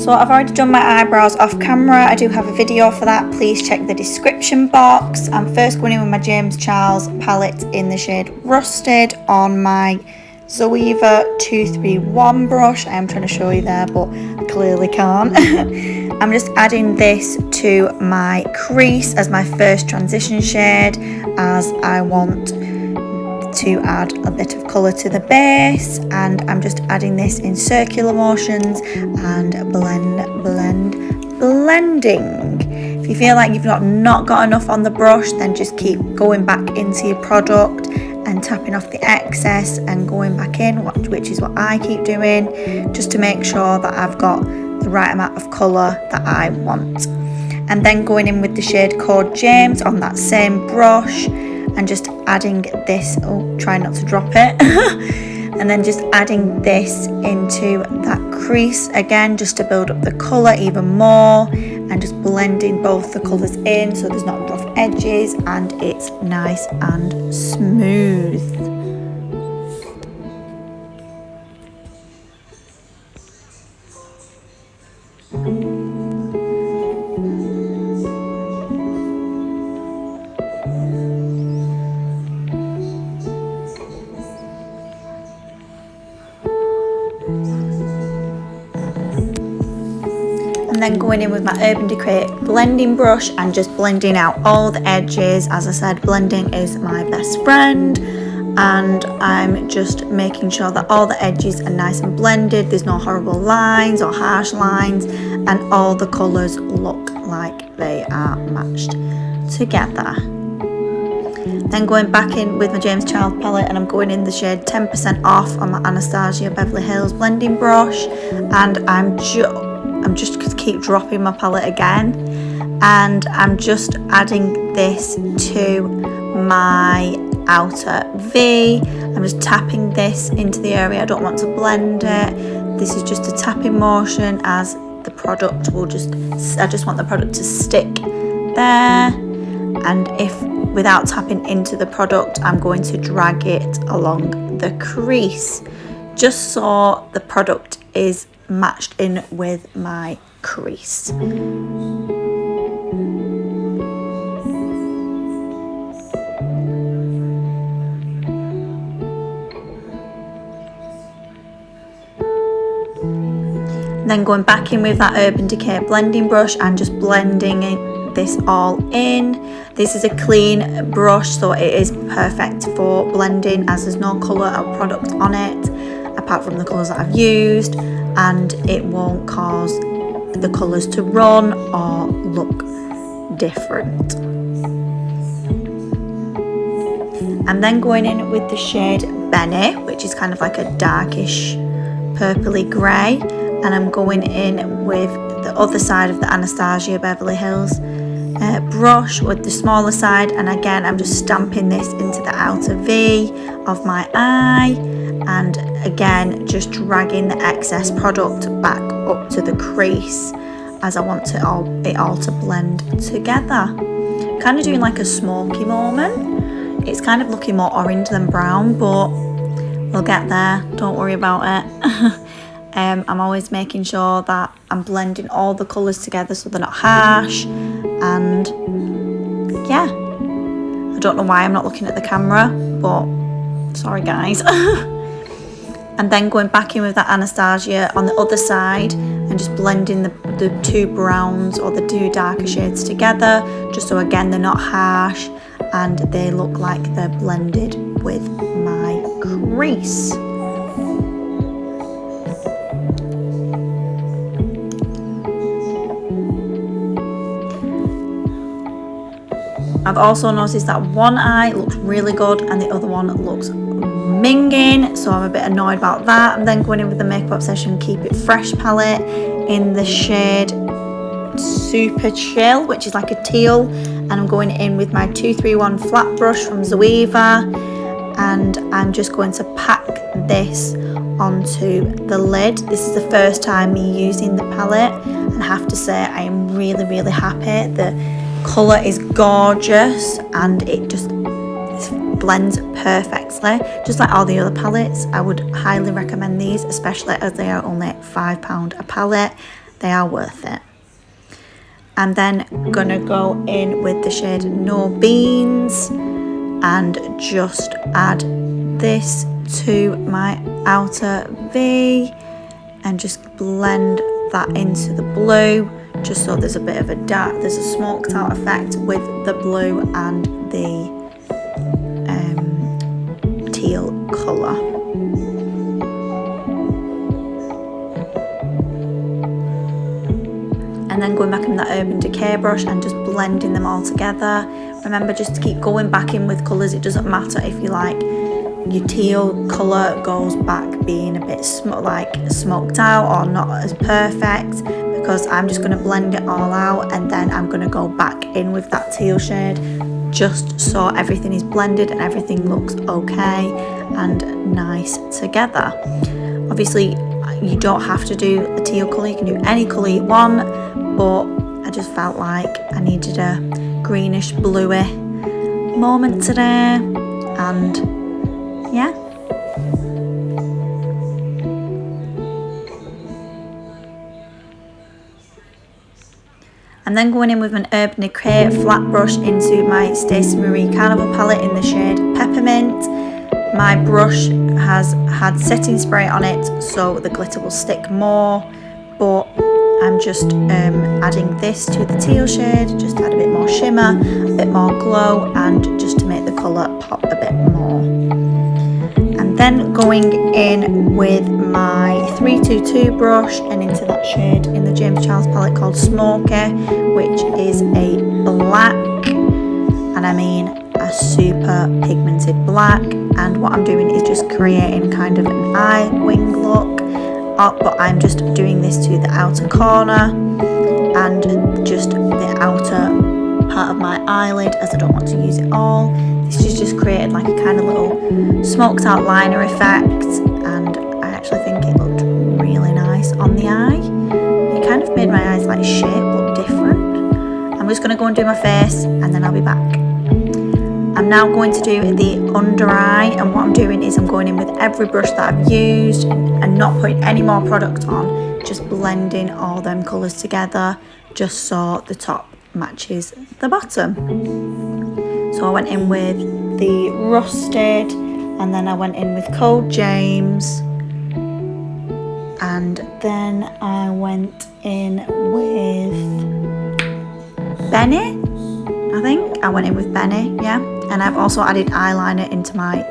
So I've already done my eyebrows off camera. I do have a video for that. Please check the description box. I'm first going in with my James Charles palette in the shade Rusted on my Zoeva 231 brush. I am trying to show you there, but I clearly can't. I'm just adding this to my crease as my first transition shade, as I want to add a bit of colour to the base, and I'm just adding this in circular motions and blending. If you feel like you've not got enough on the brush, then just keep going back into your product and tapping off the excess and going back in, which is what I keep doing, just to make sure that I've got the right amount of colour that I want. And then going in with the shade called James on that same brush and just adding this, try not to drop it, and then just adding this into that crease again, just to build up the colour even more, and just blending both the colours in so there's not rough edges and it's nice and smooth. And then going in with my Urban Decay blending brush and just blending out all the edges. As I said, blending is my best friend, and I'm just making sure that all the edges are nice and blended. There's no horrible lines or harsh lines, and all the colours look like they are matched together. Then going back in with my James Charles palette, and I'm going in the shade 10% off on my Anastasia Beverly Hills blending brush, and I'm just going to keep dropping my palette again, and I'm just adding this to my outer V. I'm just tapping this into the area. I don't want to blend it. This is just a tapping motion, as the product will I just want the product to stick there, and if without tapping into the product, I'm going to drag it along the crease just so the product is matched in with my crease. Then going back in with that Urban Decay blending brush and just blending this all in. This is a clean brush, so it is perfect for blending, as there's no colour or product on it apart from the colours that I've used, and it won't cause the colours to run or look different. I'm then going in with the shade Benny, which is kind of like a darkish purpley grey, and I'm going in with the other side of the Anastasia Beverly Hills brush with the smaller side, and again I'm just stamping this into the outer V of my eye, and again just dragging the excess product back up to the crease, as I want it all to blend together. Kind of doing like a smoky moment. It's kind of looking more orange than brown, but we'll get there, don't worry about it. I'm always making sure that I'm blending all the colours together so they're not harsh, and yeah, I don't know why I'm not looking at the camera, but sorry guys. And then going back in with that Anastasia on the other side and just blending the two browns or the two darker shades together, just so again they're not harsh and they look like they're blended with my crease. I've also noticed that one eye looks really good and the other one looks minging, so I'm a bit annoyed about that. I'm then going in with the Makeup Obsession Keep It Fresh palette in the shade Super Chill, which is like a teal, and I'm going in with my 231 flat brush from Zoeva, and I'm just going to pack this onto the lid. This is the first time me using the palette, and I have to say I am really happy. The colour is gorgeous and it just blends perfectly, just like all the other palettes. I would highly recommend these, especially as they are only £5 a palette, they are worth it. I'm then gonna go in with the shade No Beans and just add this to my outer V and just blend that into the blue, just so there's a bit of there's a smoked out effect with the blue and the teal colour. And then going back in that Urban Decay brush and just blending them all together. Remember just to keep going back in with colours. It doesn't matter if you like your teal colour goes back being a bit smoked out or not as perfect, because I'm just going to blend it all out and then I'm going to go back in with that teal shade just so everything is blended and everything looks okay and nice together. Obviously you don't have to do a teal colour, you can do any colour you want, but I just felt like I needed a greenish bluey moment today, and yeah. I'm then going in with an Urban Decay flat brush into my Stacey Marie Carnival palette in the shade Peppermint. My brush has had setting spray on it so the glitter will stick more, but I'm just adding this to the teal shade, just to add a bit more shimmer, a bit more glow, and just to make the colour pop a bit more. I'm then going in with my 322 brush and into that shade in the James Charles palette called Smokey, which is a black, and I mean a super pigmented black. And what I'm doing is just creating kind of an eye wing look, but I'm just doing this to the outer corner and just the outer part of my eyelid, as I don't want to use it all. This is just created like a kind of little smoked out liner effect, and I actually think it looked really nice on the eye. It kind of made my eyes like shape look different. I'm just going to go and do my face and then I'll be back. I'm now going to do the under eye, and what I'm doing is I'm going in with every brush that I've used and not putting any more product on, just blending all them colours together just so the top matches the bottom. So I went in with the Rusted, and then I went in with Cold James, and then I went in with Benny. I think I went in with Benny, yeah. And I've also added eyeliner into my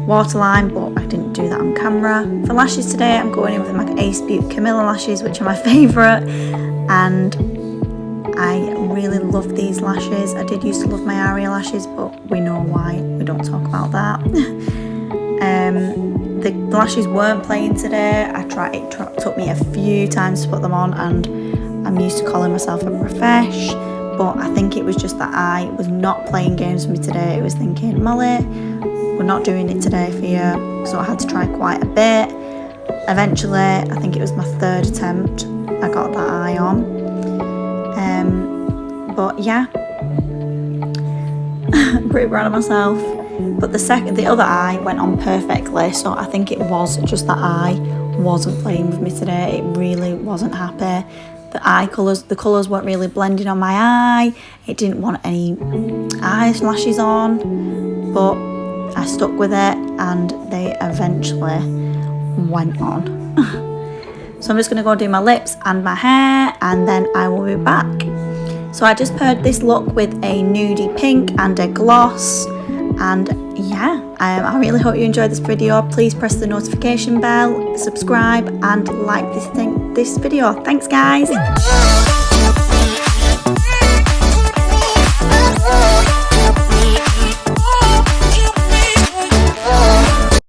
waterline, but I didn't do that on camera. For lashes today, I'm going in with my Ace Beauty Camilla lashes, which are my favourite, and I really love these lashes. I did used to love my Aria lashes, but we know why, we don't talk about that. The lashes weren't playing today. It took me a few times to put them on, and I'm used to calling myself a profesh. But I think it was just that I was not playing games with me today. It was thinking, Molly, we're not doing it today for you. So I had to try quite a bit. Eventually, I think it was my third attempt, I got that eye on. But yeah, I'm pretty proud of myself. But the other eye went on perfectly. So I think it was just that I wasn't playing with me today. It really wasn't happy. The colours weren't really blending on my eye. It didn't want any eyelashes on, but I stuck with it and they eventually went on. So I'm just going to go do my lips and my hair, and then I will be back. So I just paired this look with a nudie pink and a gloss, and yeah, I really hope you enjoyed this video. Please press the notification bell, subscribe, and like this video. Thanks guys.